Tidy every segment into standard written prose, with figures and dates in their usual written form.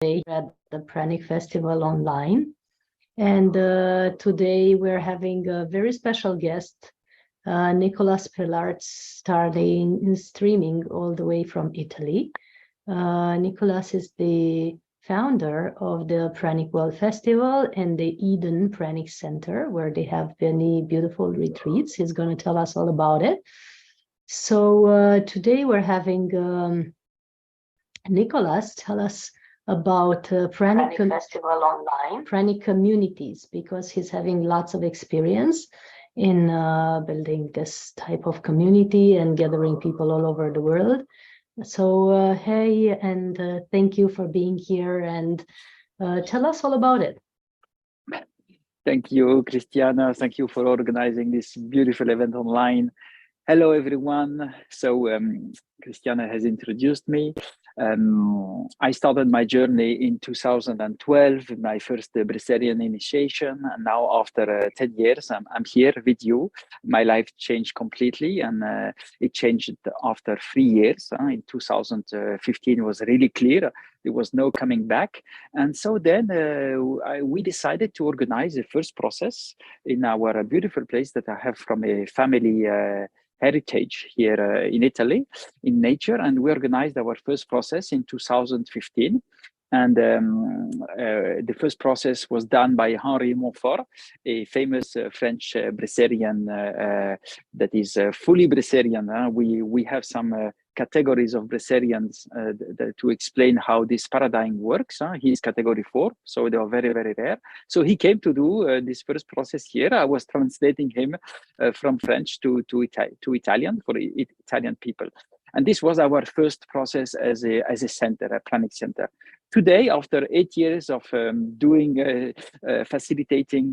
at the Pranic Festival online. And today we're having a very special guest, Nicolas Pilartz, streaming all the way from Italy. Nicolas is the founder of the Pranic World Festival and the Eden Pranic Center, where they have many beautiful retreats. He's going to tell us all about it. So today we're having Nicolas tell us about Pranic Festival online, Pranic communities, because he's having lots of experience in building this type of community and gathering people all over the world. So hey, and thank you for being here, and tell us all about it. Thank you, Christiana. Thank you for organizing this beautiful event online. Hello, everyone. So Christiana has introduced me. I started my journey in 2012, my first breatharian initiation. And now after 10 years, I'm here with you. My life changed completely, and it changed after 3 years. In 2015, it was really clear. There was no coming back. And so then we decided to organize the first process in our beautiful place that I have from a family heritage here in Italy, in nature. And we organized our first process in 2015. And the first process was done by Henri Montfort, a famous French breatharian that is fully breatharian. We have some categories of breatharians to explain how this paradigm works. He is category 4, so they are very, very rare. So he came to do this first process here. I was translating him from French to Italian for Italian people. And this was our first process as a center, a Pranic center. Today, after 8 years of facilitating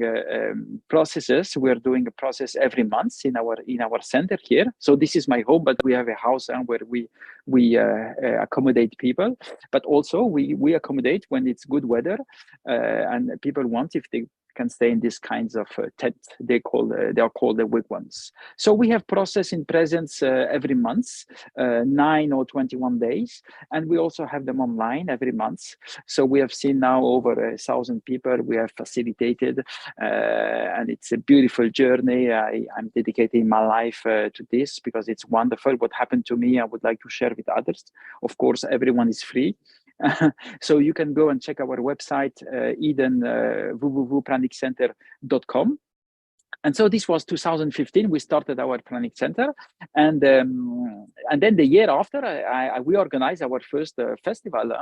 processes, we are doing a process every month in our center here. So this is my home, but we have a house where we accommodate people. But also we accommodate when it's good weather, and people want, if they can stay in these kinds of tents. They are called the wigwams. So we have process in presence every month, 9 or 21 days, and we also have them online every month. So we have seen now over 1,000 people we have facilitated, and it's a beautiful journey. I'm dedicating my life to this because it's wonderful. What happened to me, I would like to share with others. Of course, everyone is free. So you can go and check our website, Eden, www.praniccenter.com. And so this was 2015. We started our Pranic Center, and then the year after, we organized our first festival,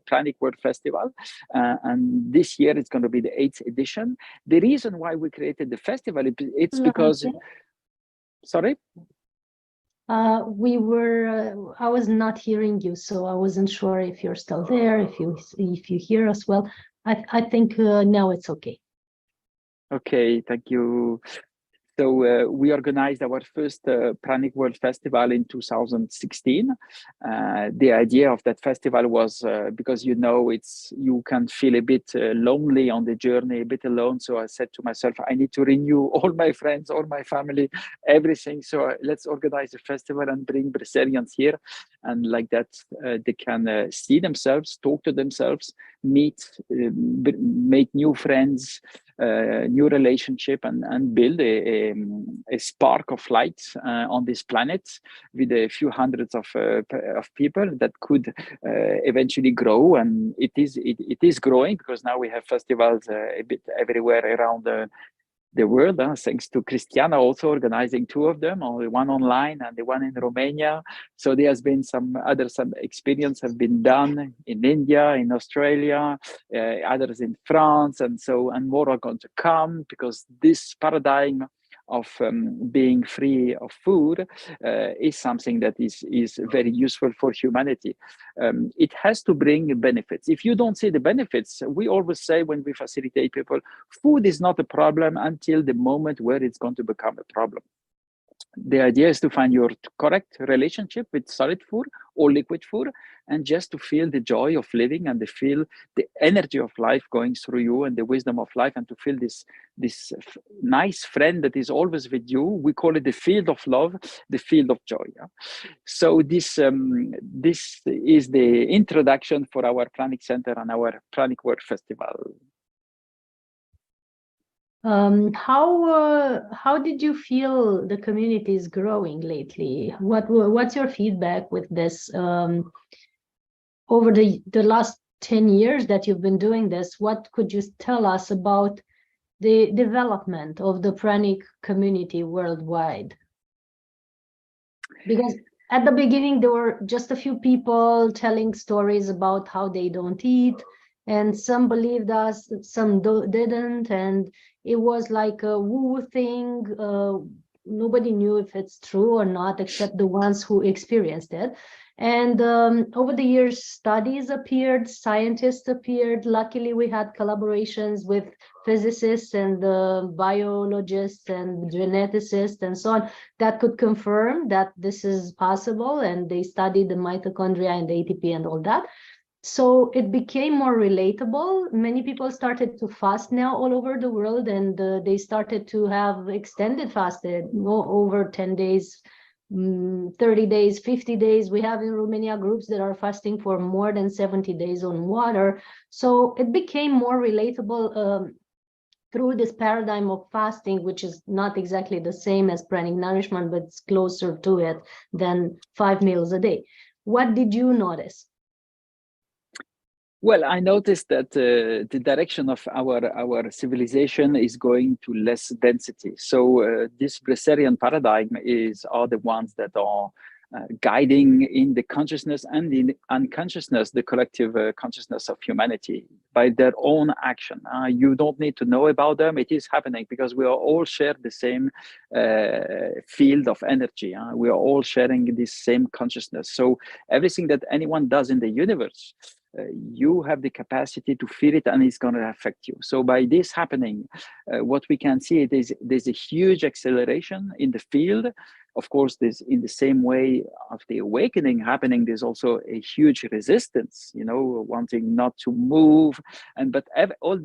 Pranic World Festival, and this year it's going to be the 8th edition. The reason why we created the festival, it's because, sorry. I was not hearing you, so I wasn't sure if you're still there, if you hear us well. I think now it's okay. Okay, thank you. So we organized our first Pranic World Festival in 2016. The idea of that festival was because you can feel a bit lonely on the journey, a bit alone. So I said to myself, I need to renew all my friends, all my family, everything. So let's organize a festival and bring breatharians here, and like that they can see themselves, talk to themselves, meet, make new friends, new relationship, and build a spark of light on this planet with a few hundreds of people that could eventually grow. And it is growing, because now we have festivals a bit everywhere around the world, thanks to Christiana also organizing 2 of them, one online and the one in Romania. So there has been some experience have been done in India, in Australia, others in France, and more are going to come, because this paradigm of being free of food is something that is very useful for humanity. It has to bring benefits. If you don't see the benefits, we always say when we facilitate people, food is not a problem until the moment where it's going to become a problem. The idea is to find your correct relationship with solid food or liquid food, and just to feel the joy of living and to feel the energy of life going through you and the wisdom of life, and to feel this nice friend that is always with you. We call it the field of love, the field of joy. Yeah? So this is the introduction for our Pranic Center and our Pranic World Festival. How did you feel the community is growing lately? What's your feedback with this? Over the last 10 years that you've been doing this, what could you tell us about the development of the Pranic community worldwide? Because at the beginning, there were just a few people telling stories about how they don't eat, and some believed us, some didn't, and it was like a woo thing. Nobody knew if it's true or not, except the ones who experienced it. And over the years, studies appeared, scientists appeared. Luckily, we had collaborations with physicists and biologists and geneticists and so on that could confirm that this is possible. And they studied the mitochondria and the ATP and all that. So it became more relatable. Many people started to fast now all over the world, and they started to have extended fasted, over 10 days, 30 days, 50 days. We have in Romania groups that are fasting for more than 70 days on water. So it became more relatable through this paradigm of fasting, which is not exactly the same as pranic nourishment, but it's closer to it than 5 meals a day. What did you notice? Well, I noticed that the direction of our civilization is going to less density. So this breatharian paradigm are the ones that are guiding in the consciousness and in unconsciousness, the collective consciousness of humanity by their own action. You don't need to know about them. It is happening because we are all share the same field of energy. We are all sharing this same consciousness. So everything that anyone does in the universe, you have the capacity to feel it, and it's going to affect you. So by this happening, what we can see is there's a huge acceleration in the field. Of course, there's in the same way of the awakening happening, there's also a huge resistance, wanting not to move, but all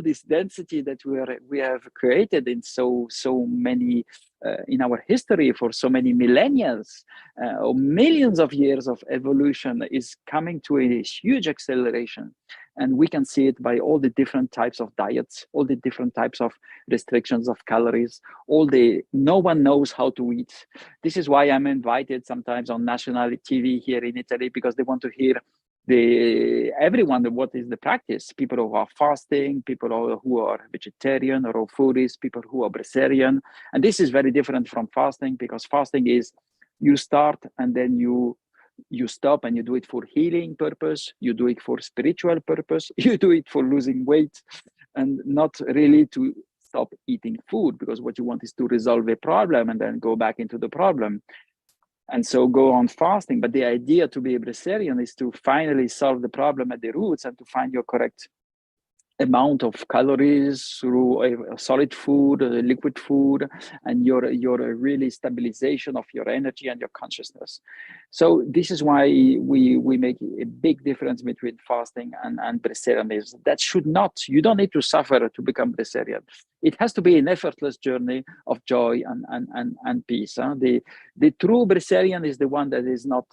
this density that we have created in so many in our history for so many millennia or millions of years of evolution is coming to a huge acceleration. And we can see it by all the different types of diets, all the different types of restrictions of calories, no one knows how to eat. This is why I'm invited sometimes on national TV here in Italy, because they want to hear everyone what is the practice. People who are fasting, people who are vegetarian or foodies, people who are breatharian. And this is very different from fasting, because fasting is you start and then you stop, and you do it for healing purpose, you do it for spiritual purpose, you do it for losing weight, and not really to stop eating food, because what you want is to resolve a problem and then go back into the problem. And so go on fasting. But the idea to be a breatharian is to finally solve the problem at the roots and to find your correct amount of calories through a solid food, a liquid food, and your really stabilization of your energy and your consciousness. So this is why we make a big difference between fasting and breatharianism. That should not, you don't need to suffer to become breatharian. It has to be an effortless journey of joy and peace. The true breatharian is the one that is not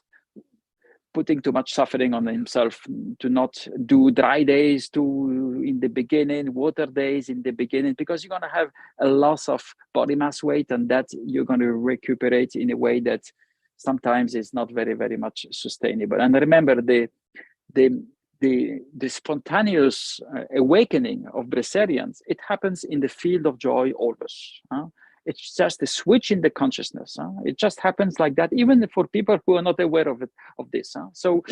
putting too much suffering on himself, to not do dry days in the beginning, water days in the beginning, because you're going to have a loss of body mass weight, and that you're going to recuperate in a way that sometimes is not very, very much sustainable. And remember, the spontaneous awakening of breatharians, it happens in the field of joy always. It's just a switch in the consciousness. It just happens like that, even for people who are not aware of this. So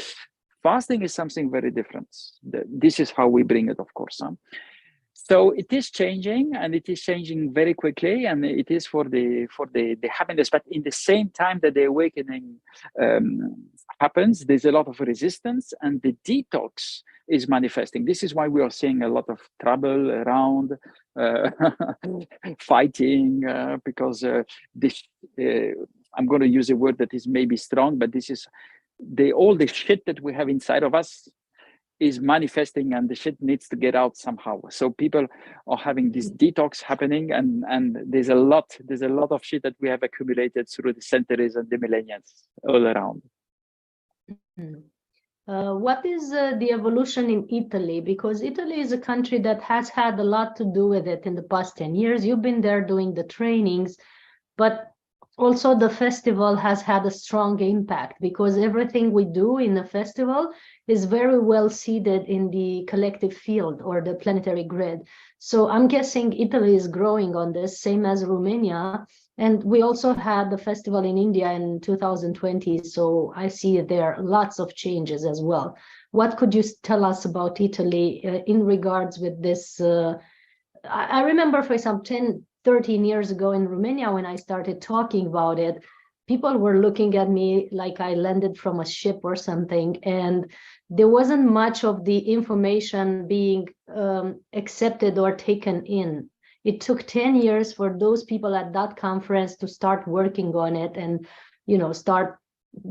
fasting is something very different. This is how we bring it, of course. So it is changing, and it is changing very quickly, and it is for the happiness. But in the same time that the awakening happens, there's a lot of resistance, and the detox is manifesting. This is why we are seeing a lot of trouble around fighting, because this, I'm going to use a word that is maybe strong, but this is all the shit that we have inside of us is manifesting, and the shit needs to get out somehow. So people are having this detox happening, and there's a lot of shit that we have accumulated through the centuries and the millennia all around. What is the evolution in Italy? Because Italy is a country that has had a lot to do with it in the past 10 years. You've been there doing the trainings, but also the festival has had a strong impact, because everything we do in the festival is very well seated in the collective field or the planetary grid. So I'm guessing Italy is growing on this, same as Romania. And we also had the festival in India in 2020. So I see there are lots of changes as well. What could you tell us about Italy in regards with this? I remember, for example, 10, 13 years ago in Romania, when I started talking about it, people were looking at me like I landed from a ship or something. And there wasn't much of the information being accepted or taken in. It took 10 years for those people at that conference to start working on it and, start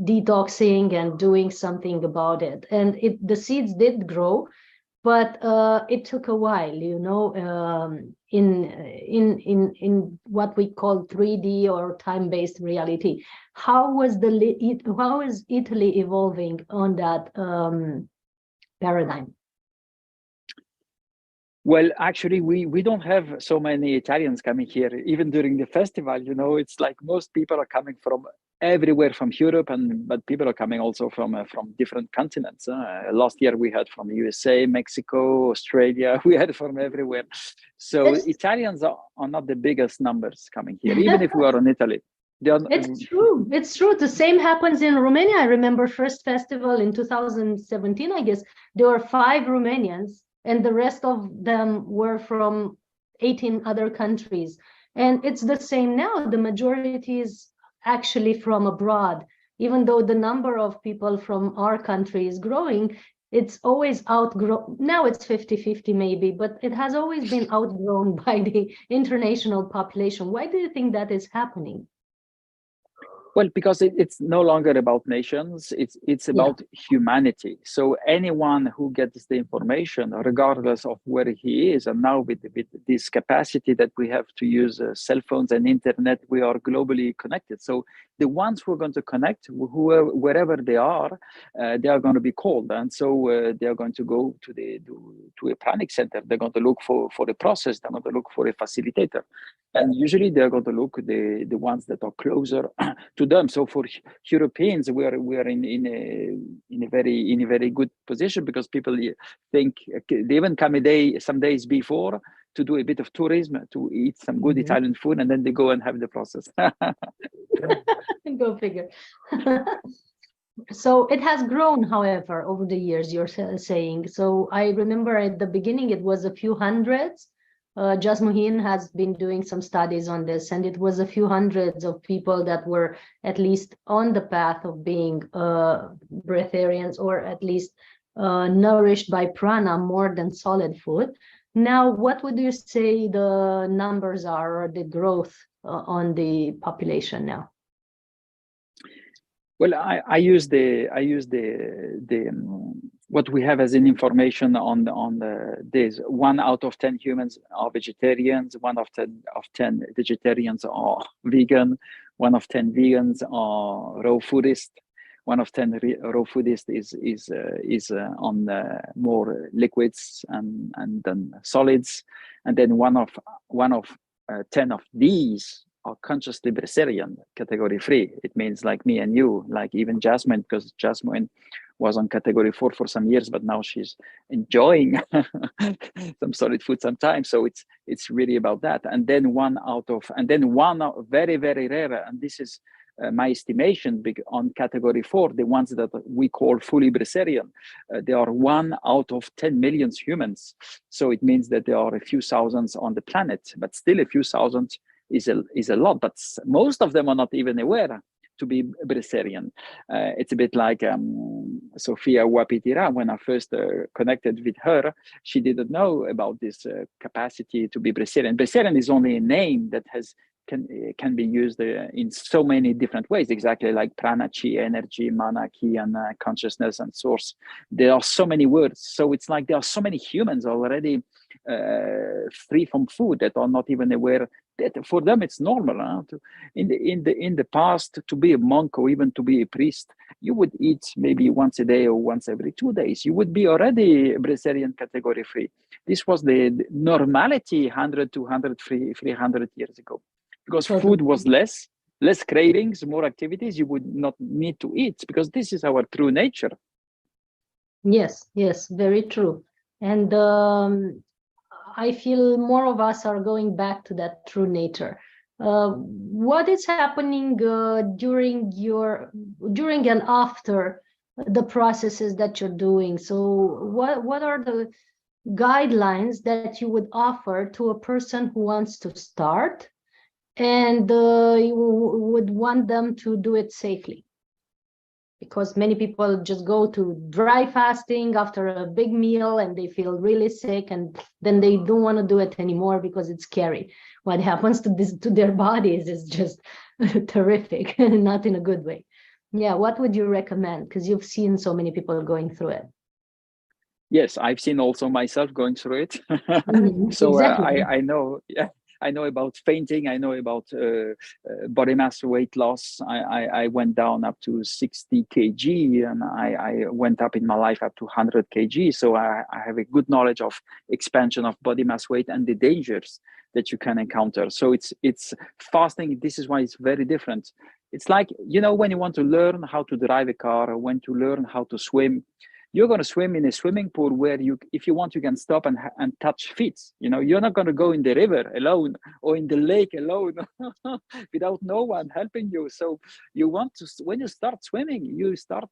detoxing and doing something about it. And the seeds did grow, but it took a while, in what we call 3D or time-based reality. How is Italy evolving on that paradigm? Well, actually, we don't have so many Italians coming here, even during the festival. It's like most people are coming from everywhere from Europe, but people are coming also from different continents. Last year we had from USA, Mexico, Australia. We had from everywhere. So Italians are not the biggest numbers coming here, even if we are in Italy. It's true. It's true. The same happens in Romania. I remember first festival in 2017, I guess. There were 5 Romanians, and the rest of them were from 18 other countries. And it's the same now. The majority is actually from abroad. Even though the number of people from our country is growing, it's always outgrown. Now it's 50-50 maybe, but it has always been outgrown by the international population. Why do you think that is happening? Well, because it's no longer about nations, it's about humanity. So anyone who gets the information, regardless of where he is, and now with this capacity that we have to use cell phones and internet, we are globally connected. So the ones who are going to connect, wherever they are going to be called. And so they are going to go to a Pranic center. They're going to look for a process. They're going to look for a facilitator. And usually they're going to look the ones that are closer to them. So for Europeans, we are in a very good position, because people think they even come some days before to do a bit of tourism, to eat some good Italian food, and then they go and have the process. Go figure. So it has grown, however, over the years, you're saying. So I remember at the beginning it was a few hundreds. Jasmuhin has been doing some studies on this, and it was a few hundreds of people that were at least on the path of being breatharians, or at least nourished by prana more than solid food. Now, what would you say the numbers are, or the growth on the population now? Well, I use the what we have as an information on this. 1 out of 10 humans are vegetarians. 1 of 10 vegetarians are vegan. 1 of 10 vegans are raw foodist. 1 of 10 raw foodist is on more liquids and then solids, and then 1 of 10 of these are consciously breatharian, category 3. It means like me and you, like even Jasmine, because Jasmine was on category 4 for some years, but now she's enjoying some solid food sometimes. So it's really about that. And then one very, very rare, and this is my estimation, on category 4, the ones that we call fully breatharian, they are 1 out of 10 million humans. So it means that there are a few thousands on the planet, but still a few thousand is a lot, but most of them are not even aware to be breatharian. It's a bit like Sophia Wapitira. When I first connected with her, she didn't know about this capacity to be breatharian. Breatharian is only a name that can be used in so many different ways, exactly like prana, chi, energy, mana, ki, and consciousness and source. There are so many words. So it's like there are so many humans already free from food that are not even aware that for them it's normal. In the past, to be a monk or even to be a priest, you would eat maybe once a day or once every 2 days. You would be already breatharian category free. This was the normality 100, 200, 300 years ago. Because food was less cravings, more activities, you would not need to eat because this is our true nature. Yes, very true. And I feel more of us are going back to that true nature. What is happening during and after the processes that you're doing? So what are the guidelines that you would offer to a person who wants to start and you would want them to do it safely? Because many people just go to dry fasting after a big meal and they feel really sick, and then they don't want to do it anymore because it's scary. What happens to their bodies is just terrific, not in a good way. Yeah, what would you recommend? Because you've seen so many people going through it. Yes, I've seen also myself going through it. So exactly. I know. Yeah. I know about fainting. I know about body mass weight loss. I went down up to 60 kg, and I went up in my life up to 100 kg. So I have a good knowledge of expansion of body mass weight and the dangers that you can encounter. So it's fasting. This is why it's very different. It's like, when you want to learn how to drive a car or when to learn how to swim, you're going to swim in a swimming pool where if you want, you can stop and touch feet. You're not going to go in the river alone or in the lake alone without no one helping you. So you want to, when you start swimming, you start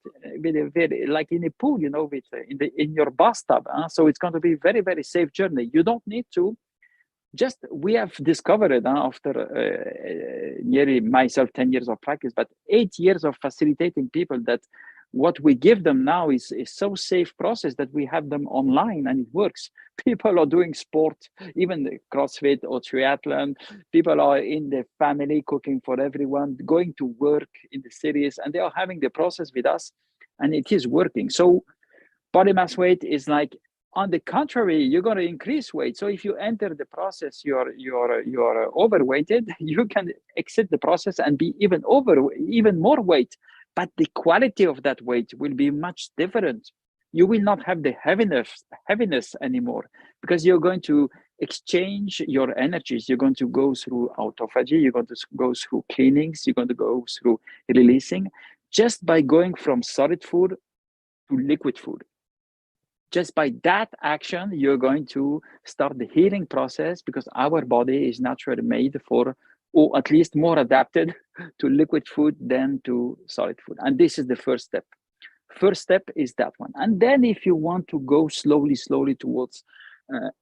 with a very, like in a pool, with in your bathtub. So it's going to be a very, very safe journey. You don't need to. We have discovered it after nearly myself 10 years of practice, but 8 years of facilitating people, that what we give them now is so safe process that we have them online and it works. People are doing sport, even CrossFit or triathlon. People are in the family cooking for everyone, going to work in the cities, and they are having the process with us, and it is working. So body mass weight is like, on the contrary, you're going to increase weight. So if you enter the process, you're overweighted, you can exit the process and be even more weight. But the quality of that weight will be much different. You will not have the heaviness anymore, because you're going to exchange your energies. You're going to go through autophagy. You're going to go through cleanings. You're going to go through releasing, just by going from solid food to liquid food. Just by that action, you're going to start the healing process, because our body is naturally made for, or at least more adapted to liquid food than to solid food. And this is the first step. First step is that one. And then if you want to go slowly towards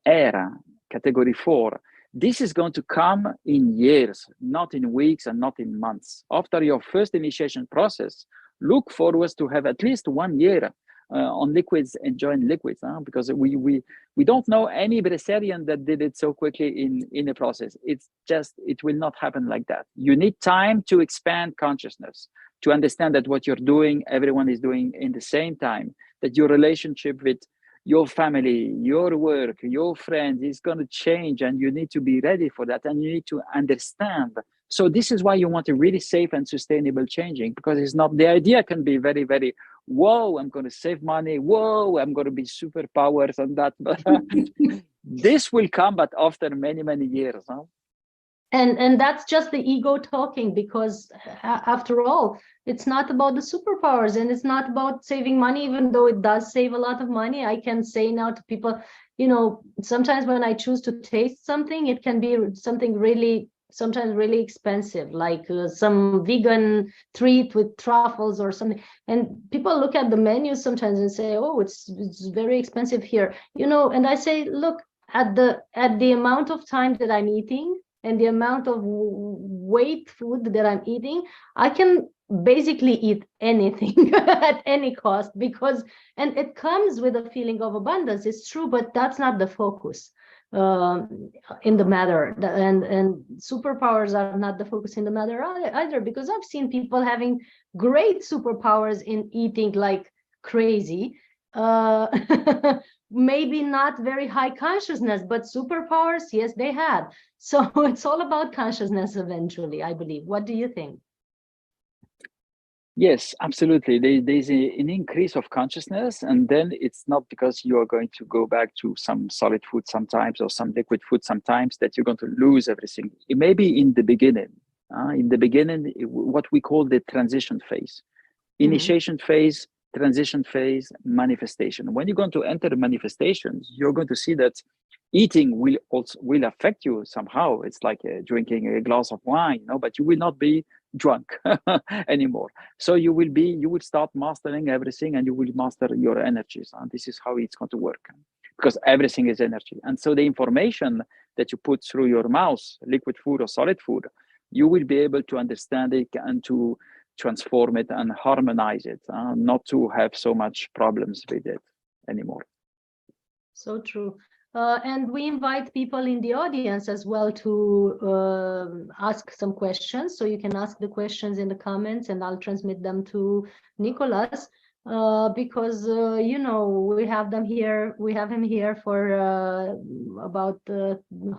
air, category 4, this is going to come in years, not in weeks and not in months. After your first initiation process, look forward to have at least 1 year on liquids, enjoying liquids, because we don't know any breatharian that did it so quickly in a process. It's just, it will not happen like that. You need time to expand consciousness, to understand that what you're doing, everyone is doing in the same time, that your relationship with your family, your work, your friends is going to change, and you need to be ready for that, and you need to understand. So this is why you want a really safe and sustainable changing, because it's not, the idea can be very, very, whoa, I'm going to save money, whoa, I'm going to be superpowers and that, but this will come, but after many, many years. Huh? And that's just the ego talking, because after all, it's not about the superpowers, and it's not about saving money, even though it does save a lot of money. I can say now to people, sometimes when I choose to taste something, it can be something sometimes really expensive, like some vegan treat with truffles or something. And people look at the menu sometimes and say, oh, it's very expensive here, and I say, look, at the amount of time that I'm eating and the amount of weight food that I'm eating, I can basically eat anything at any cost, because, and it comes with a feeling of abundance, it's true, but that's not the focus in the matter. And superpowers are not the focus in the matter either, because I've seen people having great superpowers in eating like crazy, maybe not very high consciousness, but superpowers, yes, they had. So it's all about consciousness eventually, I believe. What do you think? Yes, absolutely. There's an increase of consciousness, and then it's not because you are going to go back to some solid food sometimes or some liquid food sometimes that you're going to lose everything. It may be in the beginning. What we call the transition phase, initiation phase, transition phase, manifestation. When you're going to enter the manifestations, you're going to see that eating will affect you somehow. It's like drinking a glass of wine, but you will not be drunk anymore. So you will start mastering everything, and you will master your energies. And this is how it's going to work, because everything is energy. And so the information that you put through your mouth, liquid food or solid food, you will be able to understand it and to transform it and harmonize it, not to have so much problems with it anymore. So true. And we invite people in the audience as well to ask some questions. So you can ask the questions in the comments, and I'll transmit them to Nicolas, because we have them here. We have him here for about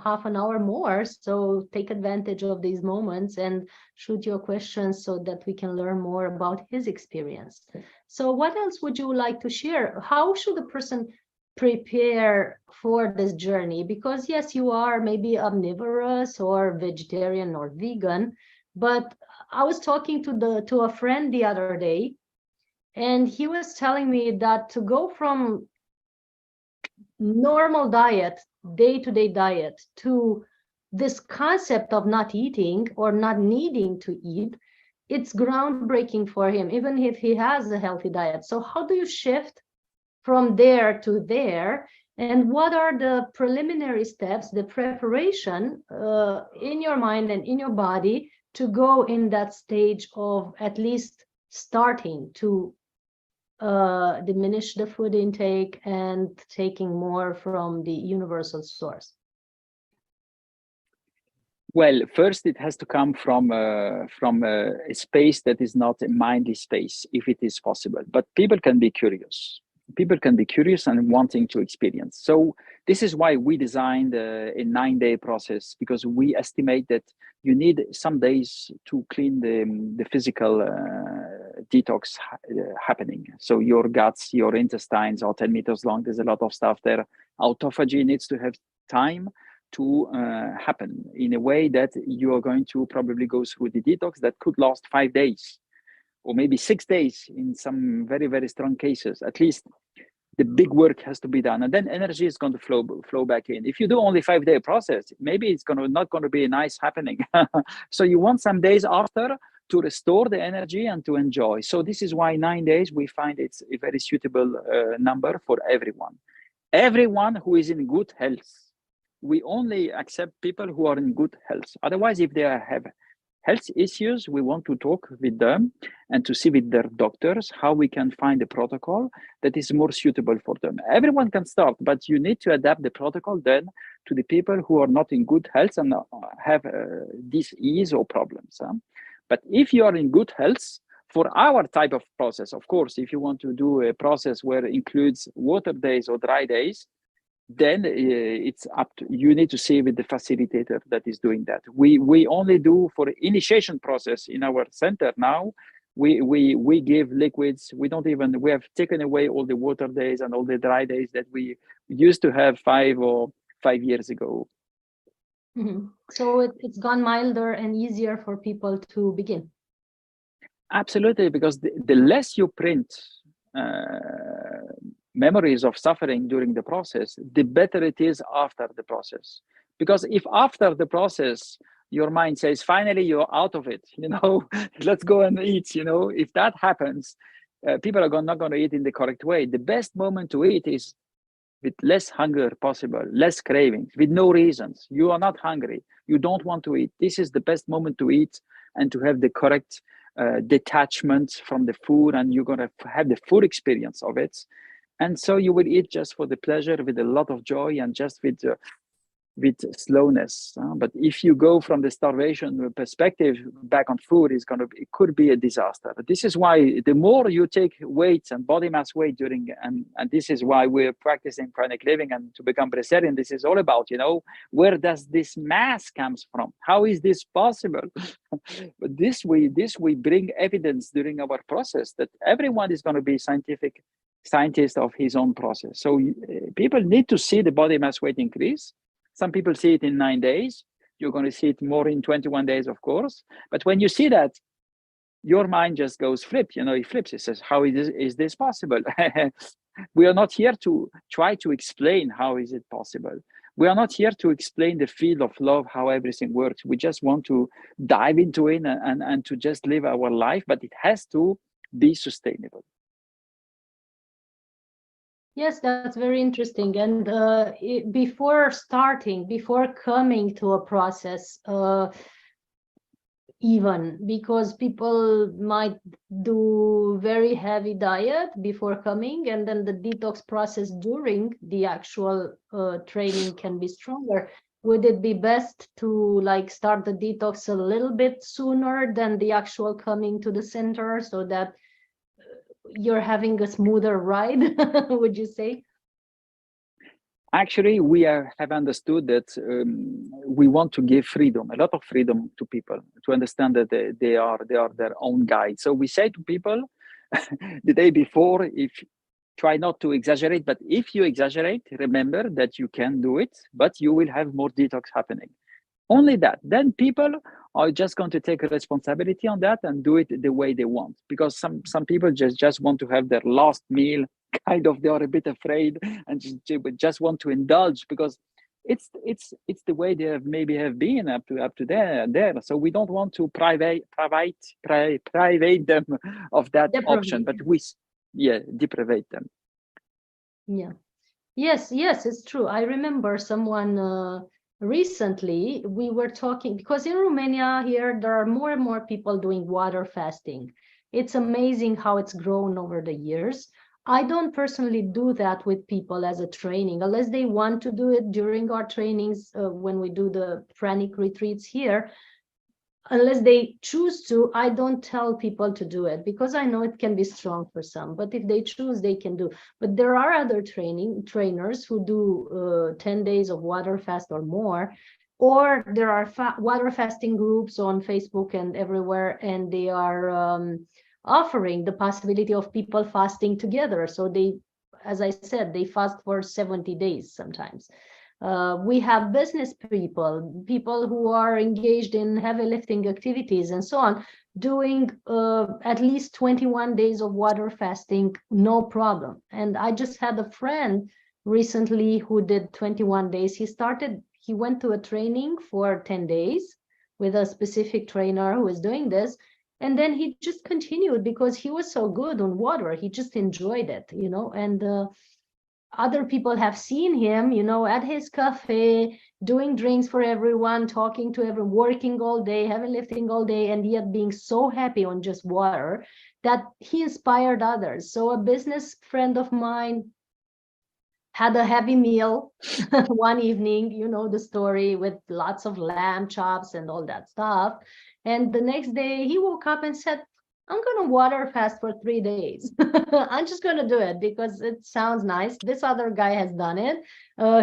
half an hour more. So take advantage of these moments and shoot your questions so that we can learn more about his experience. So what else would you like to share? How should a person prepare for this journey? Because yes, you are maybe omnivorous or vegetarian or vegan, but I was talking to a friend the other day, and he was telling me that to go from normal diet, day-to-day diet, to this concept of not eating or not needing to eat, it's groundbreaking for him, even if he has a healthy diet. So how do you shift from there to there, and what are the preliminary steps, the preparation in your mind and in your body to go in that stage of at least starting to diminish the food intake and taking more from the universal source? Well, first it has to come from a space that is not a mindly space, if it is possible. But people can be curious. People can be curious and wanting to experience. So this is why we designed a 9-day process, because we estimate that you need some days to clean the physical detox happening. So your guts, your intestines are 10 meters long. There's a lot of stuff there. Autophagy needs to have time to happen in a way that you are going to probably go through the detox that could last 5 days. Or maybe 6 days in some very, very strong cases. At least the big work has to be done, and then energy is going to flow back in. If you do only 5-day process, maybe it's not going to be a nice happening. So you want some days after to restore the energy and to enjoy. So this is why 9 days, we find it's a very suitable number for everyone. Everyone who is in good health. We only accept people who are in good health. Otherwise, if they have health issues, we want to talk with them and to see with their doctors how we can find a protocol that is more suitable for them. Everyone can start, but you need to adapt the protocol then to the people who are not in good health and have disease or problems. But if you are in good health, for our type of process, of course, if you want to do a process where it includes water days or dry days, then it's up to you. Need to see with the facilitator that is doing that. We only do for initiation process in our center now. We give liquids. We have taken away all the water days and all the dry days that we used to have 5 years ago. Mm-hmm. So it's gone milder and easier for people to begin. Absolutely, because the less you print memories of suffering during the process, the better it is after the process. Because if after the process your mind says, finally you're out of it, let's go and eat, if that happens, people are not going to eat in the correct way. The best moment to eat is with less hunger possible, less cravings, with no reasons. You are not hungry. You don't want to eat. This is the best moment to eat and to have the correct detachment from the food, and you're going to have the full experience of it. And so you will eat just for the pleasure, with a lot of joy, and just with slowness. But if you go from the starvation perspective back on food, it could be a disaster. This is why the more you take weight and body mass weight during, and this is why we're practicing pranic living and to become breatharian. This is all about, where does this mass comes from? How is this possible? But this we bring evidence during our process that everyone is going to be scientist of his own process. So people need to see the body mass weight increase. Some people see it in 9 days. You're going to see it more in 21 days, of course. But when you see that, your mind just goes flip. It flips. It says, how is this possible? We are not here to try to explain how is it possible. We are not here to explain the field of love, how everything works. We just want to dive into it and to just live our life, but it has to be sustainable. Yes, that's very interesting. And before coming to a process, even because people might do very heavy diet before coming, and then the detox process during the actual training can be stronger. Would it be best to start the detox a little bit sooner than the actual coming to the center, so that you're having a smoother ride, would you say? Actually, we have understood that we want to give freedom, a lot of freedom to people, to understand that they are their own guide. So we say to people the day before, try not to exaggerate, but if you exaggerate, remember that you can do it, but you will have more detox happening. Only that. Then people are just going to take responsibility on that and do it the way they want. Because some people just want to have their last meal, kind of, they are a bit afraid and just want to indulge, because it's the way they have been up to there. So we don't want to private them of that option, but deprivate them. Yeah. Yes, it's true. I remember someone recently, we were talking, because in Romania here, there are more and more people doing water fasting. It's amazing how it's grown over the years. I don't personally do that with people as a training, unless they want to do it during our trainings when we do the Pranic retreats here. Unless they choose to, I don't tell people to do it, because I know it can be strong for some, but if they choose, they can do. But there are other trainers who do 10 days of water fast or more, or there are water fasting groups on Facebook and everywhere, and they are offering the possibility of people fasting together. So they, as I said, they fast for 70 days sometimes. We have business people who are engaged in heavy lifting activities and so on, doing at least 21 days of water fasting, no problem. And I just had a friend recently who did 21 days. He went to a training for 10 days with a specific trainer who is doing this. And then he just continued because he was so good on water. He just enjoyed it, and other people have seen him, at his cafe, doing drinks for everyone, talking to everyone, working all day, heavy lifting all day, and yet being so happy on just water that he inspired others. So a business friend of mine had a heavy meal one evening, the story, with lots of lamb chops and all that stuff. And the next day he woke up and said, I'm going to water fast for 3 days. I'm just going to do it because it sounds nice. This other guy has done it.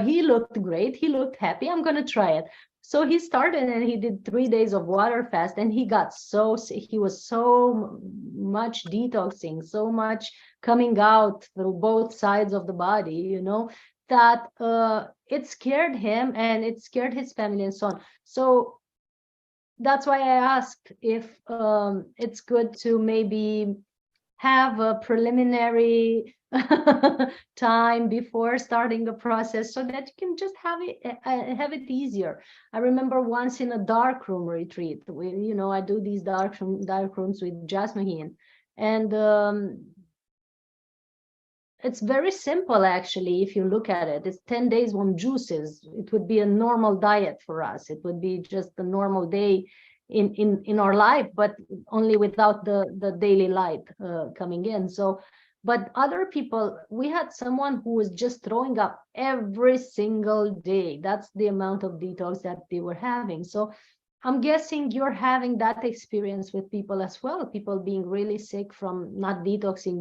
He looked great. He looked happy. I'm going to try it. So he started and he did 3 days of water fast, and he was so much detoxing, so much coming out through both sides of the body, that it scared him and it scared his family and so on. So that's why I asked if it's good to maybe have a preliminary time before starting a process, so that you can just have it easier. I remember once in a darkroom retreat, I do these dark rooms with Jasmine, and it's very simple, actually. If you look at it, it's 10 days on juices. It would be a normal diet for us. It would be just a normal day. in our life, but only without the daily light coming in. So, but other people, we had someone who was just throwing up every single day. That's the amount of detox that they were having. So I'm guessing you're having that experience with people as well, people being really sick from not detoxing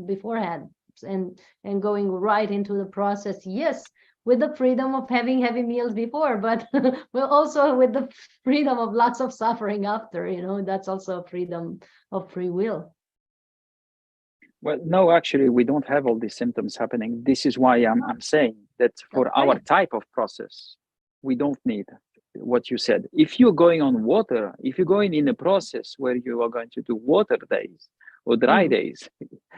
beforehand and going right into the process. Yes, with the freedom of having heavy meals before, but well, also with the freedom of lots of suffering after, that's also a freedom of free will. Well, no, actually, we don't have all these symptoms happening. This is why I'm saying that for our type of process, we don't need what you said. If you're going on water, if you're going in a process where you are going to do water days or dry days,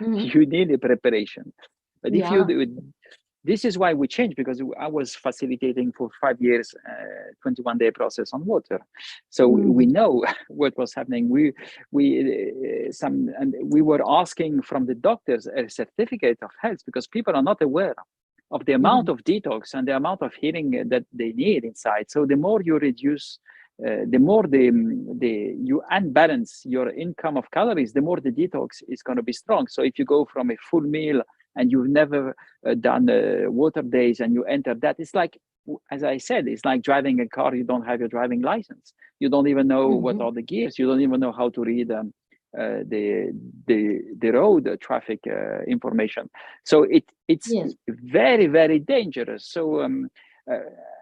you need a preparation. But if you do it, this is why we changed, because I was facilitating for 5 years, 21-day process on water. So we know what was happening. We were asking from the doctors a certificate of health, because people are not aware of the amount of detox and the amount of healing that they need inside. So the more you reduce, the more you unbalance your income of calories, the more the detox is going to be strong. So if you go from a full meal and you've never done water days and you enter that, it's like, as I said, it's like driving a car. You don't have your driving license. You don't even know what are the gears. You don't even know how to read the road traffic information. So it's very, very dangerous. So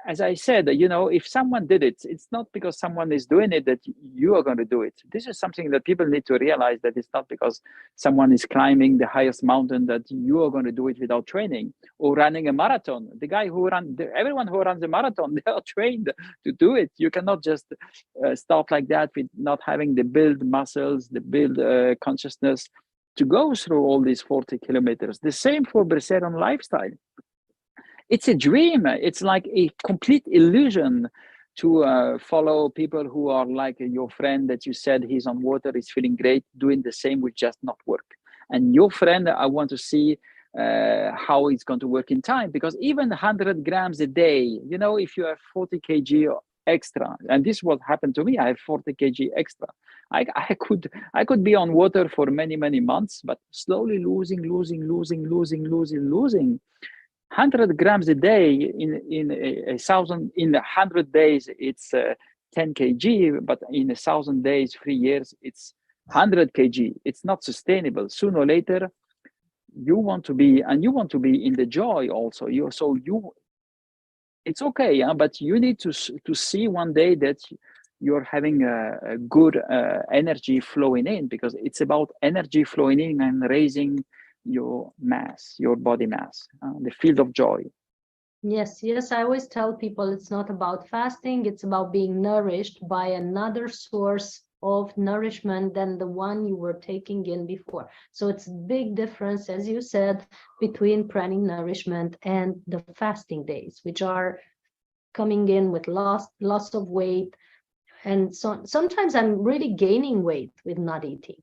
as I said, if someone did it, it's not because someone is doing it that you are going to do it. This is something that people need to realize, that it's not because someone is climbing the highest mountain that you are going to do it without training, or running a marathon. Everyone who runs a marathon, they are trained to do it. You cannot just start like that with not having the build muscles, the build consciousness to go through all these 40 kilometers. The same for breatharian lifestyle. It's a dream. It's like a complete illusion to follow people who are like your friend that you said he's on water, he's feeling great, doing the same will just not work. And your friend, I want to see how it's going to work in time, because even 100 grams a day, if you have 40 kg extra, and this is what happened to me, I have 40 kg extra. I could be on water for many, many months, but slowly losing. 100 grams a day in 100 days, it's 10 kg, but in 1,000 days, 3 years, it's 100 kg. It's not sustainable. Sooner or later, you want to be in the joy also. It's okay, but you need to see one day that you're having a good energy flowing in, because it's about energy flowing in and raising your mass, your body mass, the field of joy. Yes, I always tell people it's not about fasting, it's about being nourished by another source of nourishment than the one you were taking in before. So it's a big difference, as you said, between pranic nourishment and the fasting days, which are coming in with loss of weight. And so sometimes I'm really gaining weight with not eating.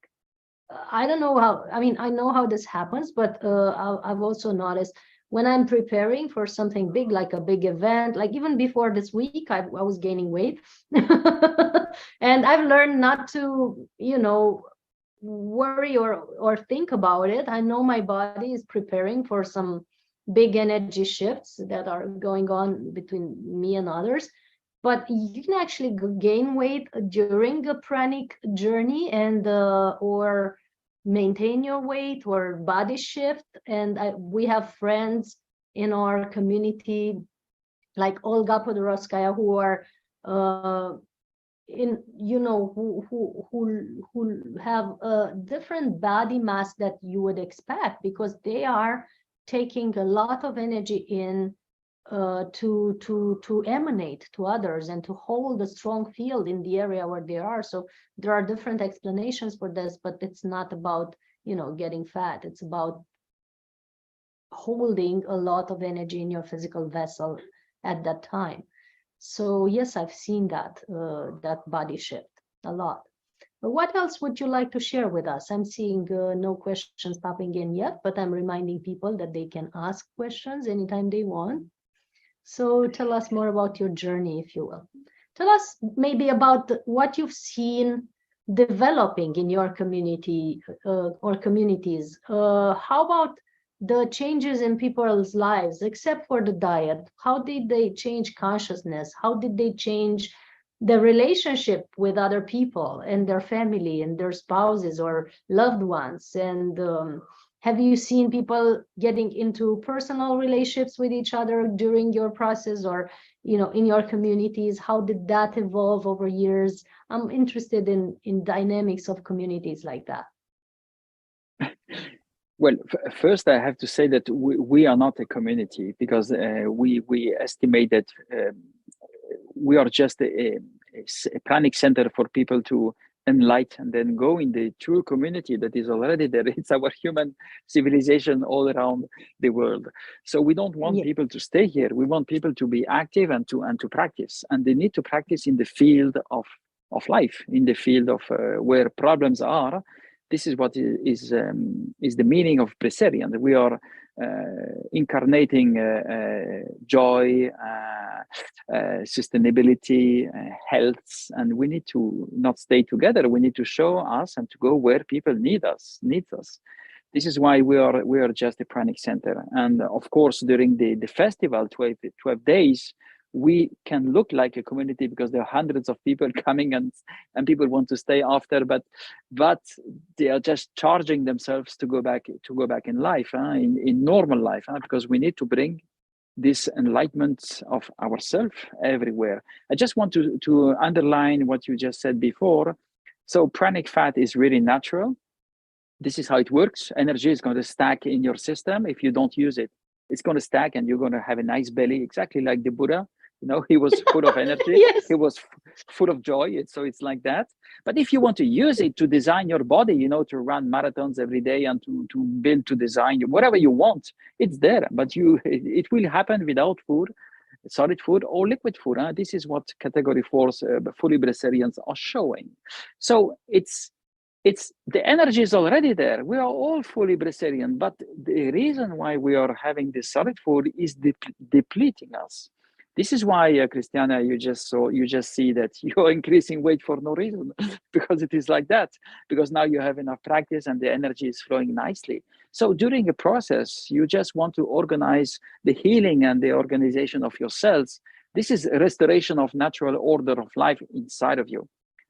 I don't know how, I know how this happens, but I've also noticed when I'm preparing for something big, like a big event, like even before this week, I was gaining weight. And I've learned not to, worry or think about it. I know my body is preparing for some big energy shifts that are going on between me and others. But you can actually gain weight during a pranic journey and or maintain your weight or body shift. And we have friends in our community like Olga Podoroskaya who are who have a different body mass that you would expect, because they are taking a lot of energy in to emanate to others and to hold a strong field in the area where they are. So there are different explanations for this, but it's not about getting fat. It's about holding a lot of energy in your physical vessel at that time. So yes, I've seen that body shift a lot. But what else would you like to share with us? I'm seeing no questions popping in yet, but I'm reminding people that they can ask questions anytime they want. So tell us more about your journey, if you will. Tell us maybe about what you've seen developing in your community or communities. How about the changes in people's lives, except for the diet? How did they change consciousness? How did they change the relationship with other people and their family and their spouses or loved ones? And have you seen people getting into personal relationships with each other during your process, or in your communities? How did that evolve over years? I'm interested in dynamics of communities like that. Well, first I have to say that we are not a community, because we estimate that we are just a Pranic center for people to enlighten and then go in the true community that is already there. It's our human civilization all around the world. So we don't want people to stay here. We want people to be active and to practice. And they need to practice in the field of life, in the field of where problems are. This is what is the meaning of breatharian. We are incarnating joy, sustainability, health, and we need to not stay together. We need to show us and to go where people need us. This is why we are just a Pranic center. And of course, during the festival, 12 days, we can look like a community because there are hundreds of people coming and people want to stay after, but they are just charging themselves to go back in life, in normal life, because we need to bring this enlightenment of ourselves everywhere. I just want to underline what you just said before. So pranic fat is really natural. This is how it works. Energy is going to stack in your system. If you don't use it, it's going to stack and you're going to have a nice belly, exactly like the Buddha. He was full of energy. Yes. He was full of joy. So it's like that. But if you want to use it to design your body, to run marathons every day and to build, to design, whatever you want, it's there. But it will happen without food, solid food or liquid food. This is what category 4s, fully breatharians are showing. So it's the energy is already there. We are all fully breatharian, but the reason why we are having this solid food is depleting us. This is why, Christiana, you just see that you're increasing weight for no reason, because it is like that, because now you have enough practice and the energy is flowing nicely. So during a process, you just want to organize the healing and the organization of your cells. This is a restoration of natural order of life inside of you.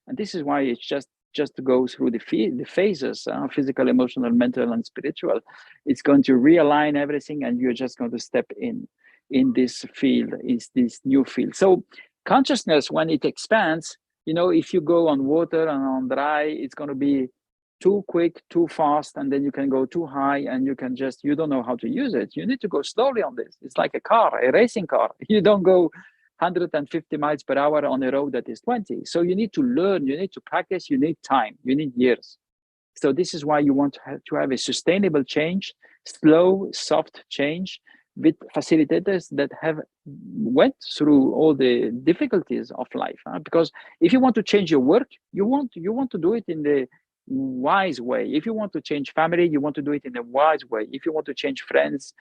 And this is why it's just to go through the phases, physical, emotional, mental, and spiritual. It's going to realign everything, and you're just going to step in this field, is this new field. So consciousness, when it expands, if you go on water and on dry, it's going to be too quick, too fast, and then you can go too high, and you don't know how to use it. You need to go slowly on this. It's like a car, a racing car. You don't go 150 miles per hour on a road that is 20. So you need to learn, you need to practice, you need time, you need years. So this is why you want to have a sustainable change, slow, soft change, with facilitators that have went through all the difficulties of life. Because if you want to change your work, you want to do it in the wise way. If you want to change family, you want to do it in a wise way. If you want to change friends,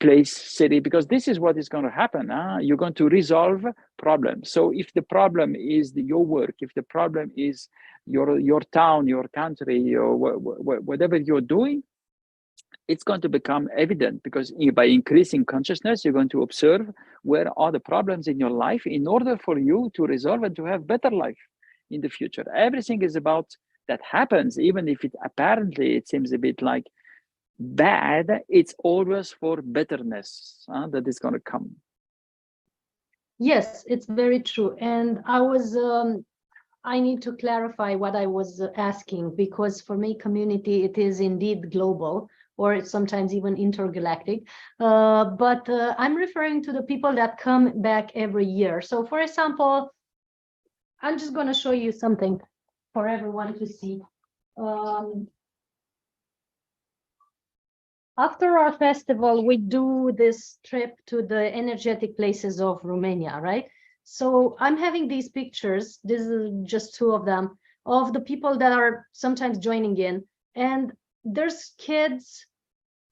place, city, because this is what is going to happen. You're going to resolve problems. So if the problem is your work, if the problem is your town, your country, or whatever you're doing, it's going to become evident, because by increasing consciousness, you're going to observe where are the problems in your life in order for you to resolve and to have better life in the future. Everything is about that happens, even if it seems a bit like bad, it's always for betterness that is going to come. Yes, it's very true. And I need to clarify what I was asking, because for me, community, it is indeed global, or it's sometimes even intergalactic. But I'm referring to the people that come back every year. So for example, I'm just going to show you something for everyone to see. After our festival, we do this trip to the energetic places of Romania, right? So I'm having these pictures, this is just 2 of them, of the people that are sometimes joining in. And there's kids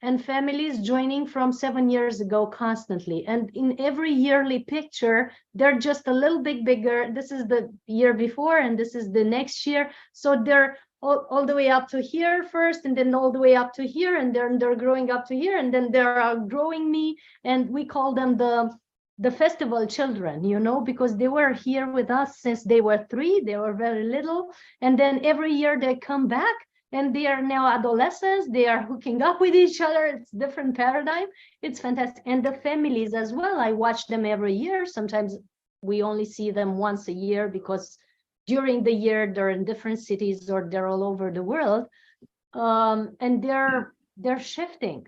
and families joining from 7 years ago constantly. And in every yearly picture, they're just a little bit bigger. This is the year before, and this is the next year. So they're all the way up to here first, and then all the way up to here, and then they're growing up to here, and then they're outgrowing me. And we call them the festival children, you know, because they were here with us since they were 3, they were very little. And then every year they come back, and they are now adolescents, they are hooking up with each other. It's different paradigm. It's fantastic. And the families as well, I watch them every year. Sometimes we only see them once a year because during the year they're in different cities or they're all over the world. And they're shifting.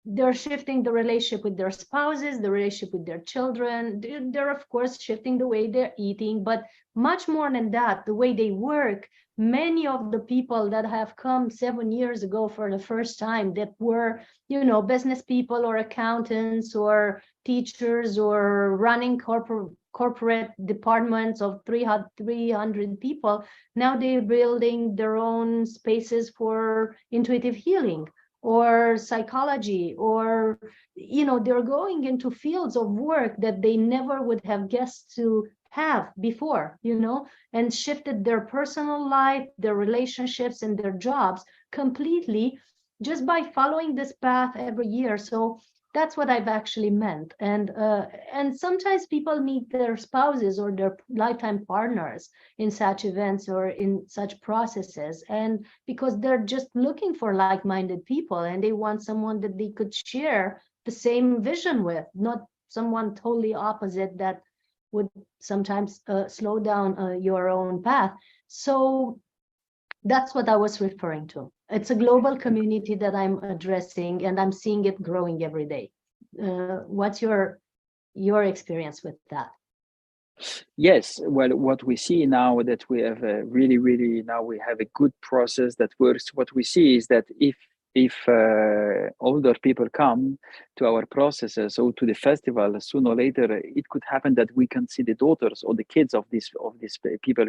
They're shifting the relationship with their spouses, the relationship with their children. They're of course shifting the way they're eating, but much more than that, the way they work. Many of the people that have come 7 years ago for the first time, that were, you know, business people or accountants or teachers or running corporate departments of 300 people, now they're building their own spaces for intuitive healing or psychology, or, you know, they're going into fields of work that they never would have guessed to have before, you know, and shifted their personal life, their relationships, and their jobs completely just by following this path every year. So that's what I've actually meant. And sometimes people meet their spouses or their lifetime partners in such events or in such processes, and because they're just looking for like-minded people, and they want someone that they could share the same vision with, not someone totally opposite that would sometimes slow down your own path. So that's what I was referring to. It's a global community that I'm addressing, and I'm seeing it growing every day. What's your experience with that? Yes, well, what we see now that we have really now we have a good process that works. What we see is that if older people come to our processes or to the festival, sooner or later it could happen that we can see the daughters or the kids of these people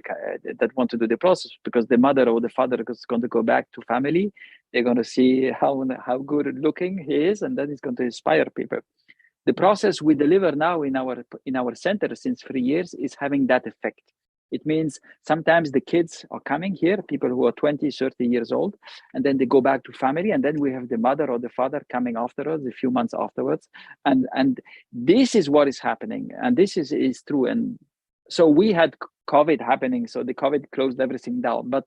that want to do the process, because the mother or the father is going to go back to family. They're going to see how good looking he is, and that is going to inspire people. The process we deliver now in our center since 3 years is having that effect. It means sometimes the kids are coming here, people who are 20, 30 years old, and then they go back to family, and then we have the mother or the father coming afterwards, a few months afterwards. And this is what is happening, and this is true. And so we had COVID happening, so the COVID closed everything down. But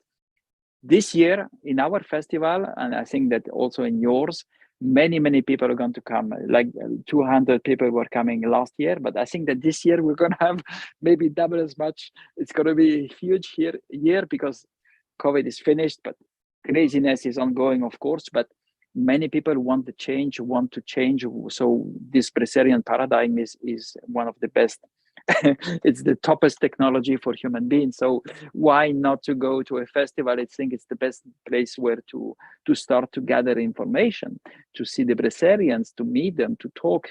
this year in our festival, and I think that also in yours, many people are going to come. Like 200 people were coming last year, but I think that this year we're going to have maybe double as much. It's going to be a huge year because COVID is finished, but craziness is ongoing, of course. But many people want to change. So this breatharian paradigm is one of the best. It's the toppest technology for human beings. So why not to go to a festival? I think it's the best place where to start to gather information, to see the breatharians, to meet them, to talk.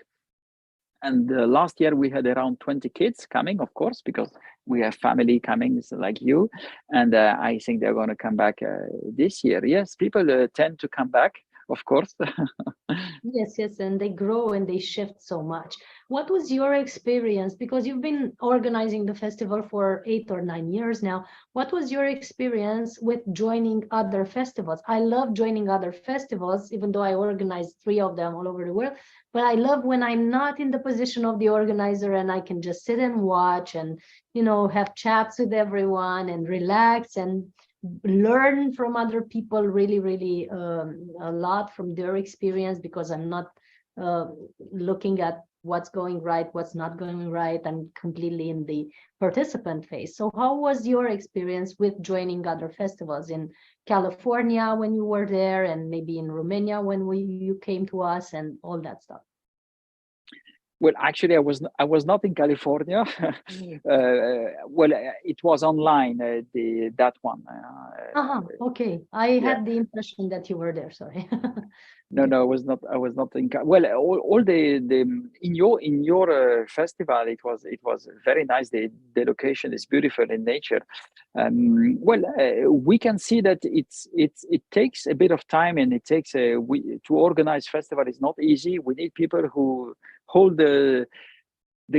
And last year we had around 20 kids coming, of course, because we have family coming like you. And I think they're going to come back this year. Yes, people tend to come back, of course. Yes, and they grow and they shift so much. What was your experience? Because you've been organizing the festival for 8 or 9 years now. What was your experience with joining other festivals? I love joining other festivals, even though I organized 3 of them all over the world. But I love when I'm not in the position of the organizer and I can just sit and watch and, you know, have chats with everyone and relax and learn from other people really a lot from their experience, because I'm not looking at what's going right, what's not going right. I'm completely in the participant phase. So how was your experience with joining other festivals in California when you were there, and maybe in Romania when you came to us, and all that stuff? Well, actually, I was not in California. Well, it was online. That one. Okay, I had the impression that you were there. Sorry. No, no, I was not in. Well, all the in your festival, it was very nice. The location is beautiful in nature. Well, we can see that it takes a bit of time, and it takes to organize festival is not easy. We need people who hold the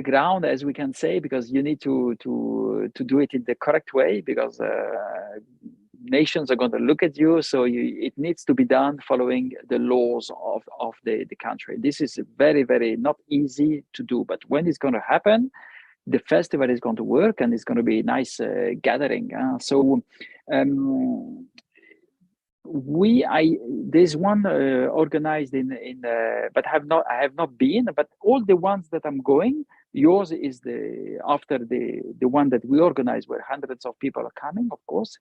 ground, as we can say, because you need to do it in the correct way, because nations are going to look at you, so it needs to be done following the laws of the country. This is very, very not easy to do, but when it's going to happen, the festival is going to work, and it's going to be a nice gathering. Um, there's one organized but I have not been, but all the ones that I'm going, yours is after the one that we organized, where hundreds of people are coming, of course.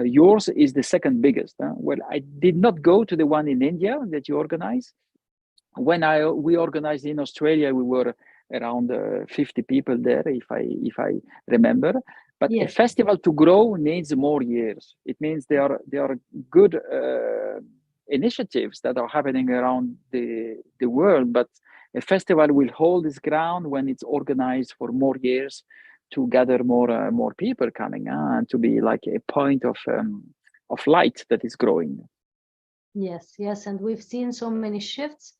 Yours is the second biggest. Well, I did not go to the one in India that you organized. When we organized in Australia, we were around 50 people there, if I remember. But Yes. a festival to grow needs more years. It means there are good initiatives that are happening around the world, but a festival will hold its ground when it's organized for more years, to gather more people coming, and to be like a point of light that is growing. Yes, yes, and we've seen so many shifts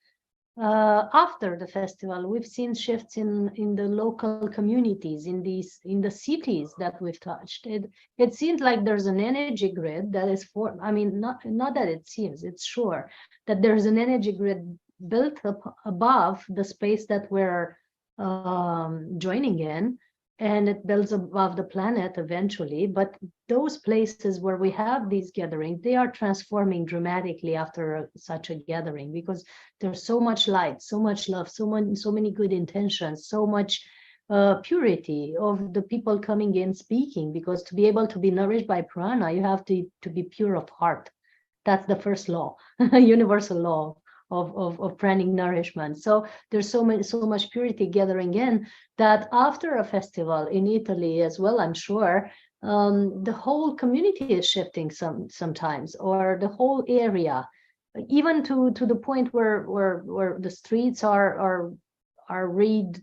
after the festival. We've seen shifts in the local communities, in the cities that we've touched. It seems like there's an energy grid that is not that it seems, it's sure that there's an energy grid built up above the space that we're joining in, and it builds above the planet eventually. But those places where we have these gatherings, they are transforming dramatically after such a gathering, because there's so much light, so much love, so many good intentions, so much purity of the people coming in speaking. Because to be able to be nourished by prana, you have to be pure of heart. That's the first law, universal law of pranic nourishment. So there's so much purity gathering in, that after a festival in Italy as well, I'm sure, the whole community is shifting sometimes, or the whole area, even to the point where the streets are rearranged,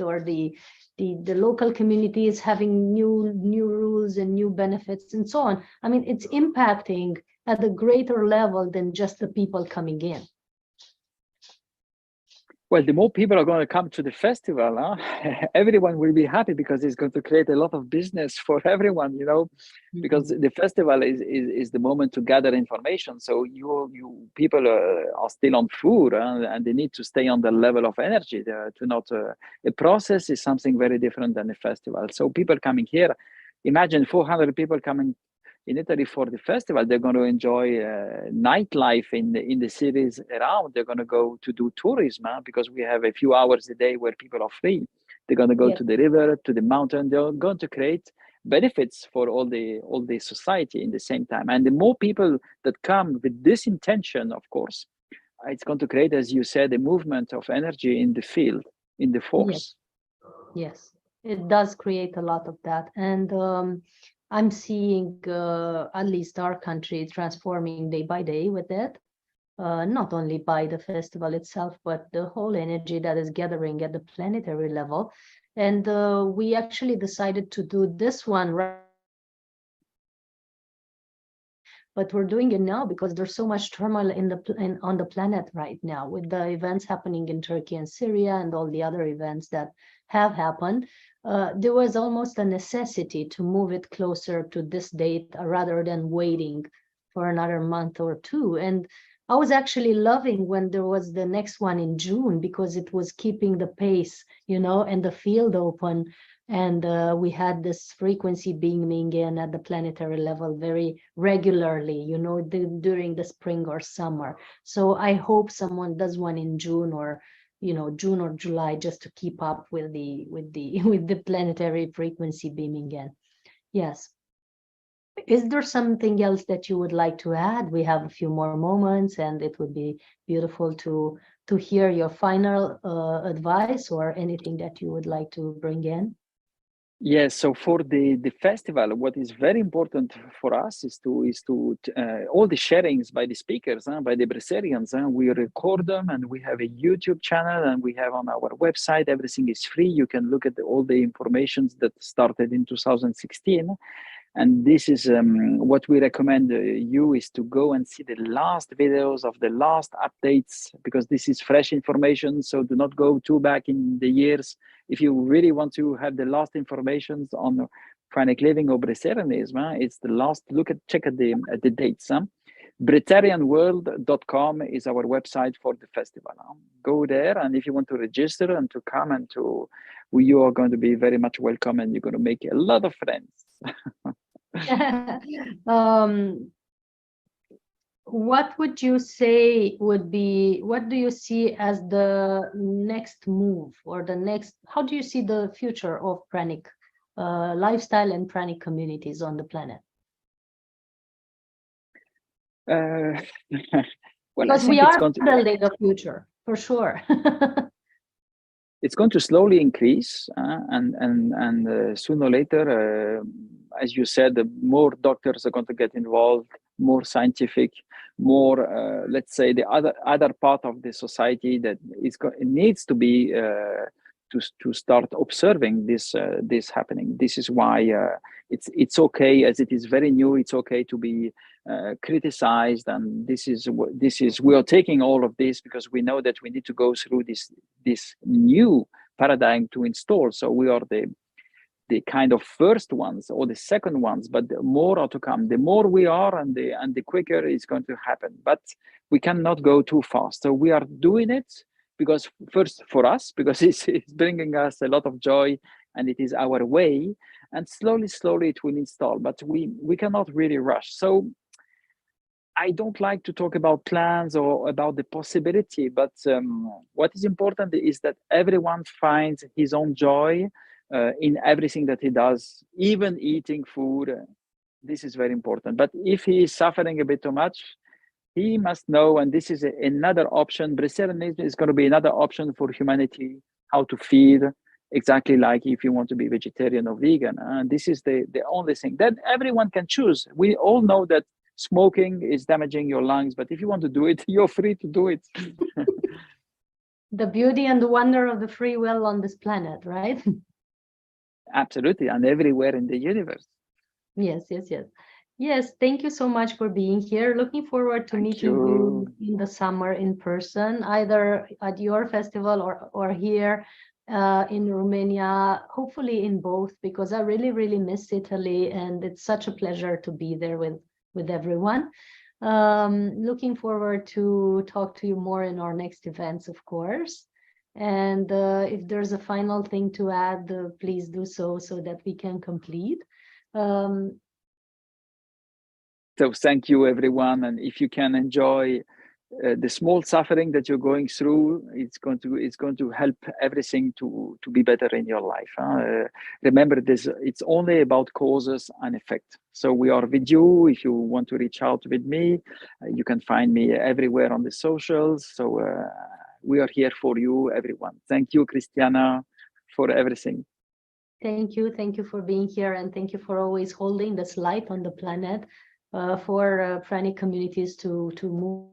or the local community is having new rules and new benefits and so on. I mean, it's impacting at a greater level than just the people coming in. Well, the more people are going to come to the festival, everyone will be happy, because it's going to create a lot of business for everyone, because the festival is the moment to gather information. So you people are still on food, and they need to stay on the level of energy to not. A process is something very different than a festival. So people coming here, imagine 400 people coming in Italy for the festival. They're going to enjoy nightlife in the cities around. They're going to go to do tourism, because we have a few hours a day where people are free. They're going to go to the river, to the mountain. They're going to create benefits for all the society in the same time. And the more people that come with this intention, of course, it's going to create, as you said, a movement of energy in the field, in the force. Yes, it does create a lot of that. And I'm seeing at least our country transforming day by day with it, not only by the festival itself, but the whole energy that is gathering at the planetary level. And we actually decided to do this one right. But we're doing it now because there's so much turmoil on the planet right now, with the events happening in Turkey and Syria and all the other events that have happened. There was almost a necessity to move it closer to this date rather than waiting for another month or two. And I was actually loving when there was the next one in June, because it was keeping the pace, and the field open. And we had this frequency beaming in at the planetary level very regularly, during the spring or summer. So I hope someone does one in June, or June or July, just to keep up with the planetary frequency beaming in. Yes. Is there something else that you would like to add? We have a few more moments, and it would be beautiful to hear your final advice, or anything that you would like to bring in. Yes, so for the festival, what is very important for us is to all the sharings by the speakers, by the breatharians, we record them, and we have a YouTube channel, and we have on our website. Everything is free. You can look at all the informations that started in 2016. And this is what we recommend you is to go and see the last videos of the last updates, because this is fresh information. So do not go too back in the years. If you really want to have the last information on pranic living or breatharianism, it's the last. Check at the dates. Breatharianworld.com is our website for the festival. Go there, and if you want to register and to come and you are going to be very much welcome, and you're going to make a lot of friends. What would you say what do you see as the next move, or how do you see the future of pranic lifestyle and pranic communities on the planet? Well, because we are building a future for sure. It's going to slowly increase, and sooner or later, as you said, more doctors are going to get involved, more scientific, more let's say the other part of the society that needs to be to start observing this happening. This is why it's okay, as it is very new. It's okay to be criticized, and this is we are taking all of this because we know that we need to go through this new paradigm to install. So we are the kind of first ones or the second ones, but more are to come. The more we are, and the quicker it's going to happen. But we cannot go too fast. So we are doing it because first for us, because it's bringing us a lot of joy, and it is our way. And slowly it will install. But we cannot really rush. So I don't like to talk about plans or about the possibility, but what is important is that everyone finds his own joy in everything that he does, even eating food. This is very important. But if he is suffering a bit too much, he must know, and this is another option. Breatharianism is going to be another option for humanity, how to feed, exactly like if you want to be vegetarian or vegan. This is the only thing that everyone can choose. We all know that smoking is damaging your lungs, but if you want to do it, you're free to do it. The beauty and the wonder of the free will on this planet, right? Absolutely, and everywhere in the universe. Yes, thank you so much for being here. Looking forward to meeting you in the summer in person, either at your festival or here in Romania, hopefully in both, because I really miss Italy, and it's such a pleasure to be there with everyone. Looking forward to talk to you more in our next events, of course. And if there's a final thing to add, please do so that we can complete. So thank you, everyone. And if you can enjoy the small suffering that you're going through, it's going to help everything to be better in your life. Remember this, it's only about causes and effect. So we are with you. If you want to reach out with me, you can find me everywhere on the socials. So we are here for you, everyone. Thank you, Christiana, for everything. Thank you for being here, and thank you for always holding this light on the planet for pranic communities to move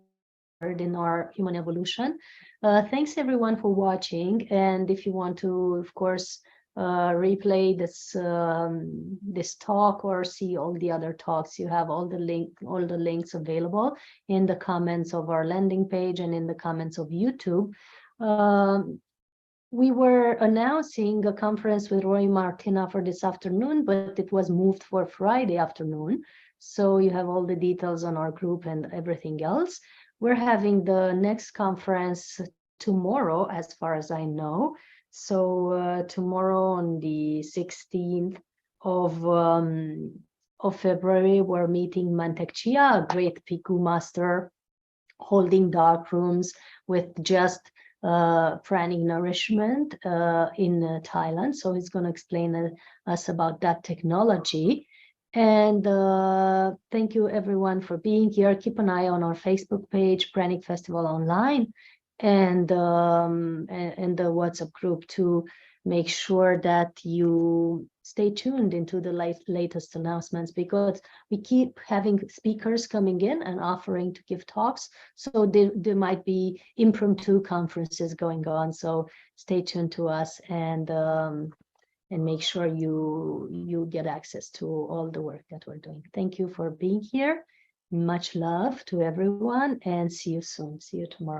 in our human evolution. Thanks everyone for watching, and if you want to, of course, replay this talk or see all the other talks, you have all the links available in the comments of our landing page and in the comments of YouTube. We were announcing a conference with Roy Martina for this afternoon, but it was moved for Friday afternoon. So you have all the details on our group and everything else. We're having the next conference tomorrow, as far as I know. So tomorrow on the 16th of February, we're meeting Mantek Chia, a great Piku master, holding dark rooms with just pranic nourishment in Thailand. So he's going to explain us about that technology. And thank you everyone for being here. Keep an eye on our Facebook page, Pranic Festival Online, and the WhatsApp group to make sure that you stay tuned into the latest announcements, because we keep having speakers coming in and offering to give talks. So there might be impromptu conferences going on. So stay tuned to us and make sure you get access to all the work that we're doing. Thank you for being here. Much love to everyone, and see you soon. See you tomorrow.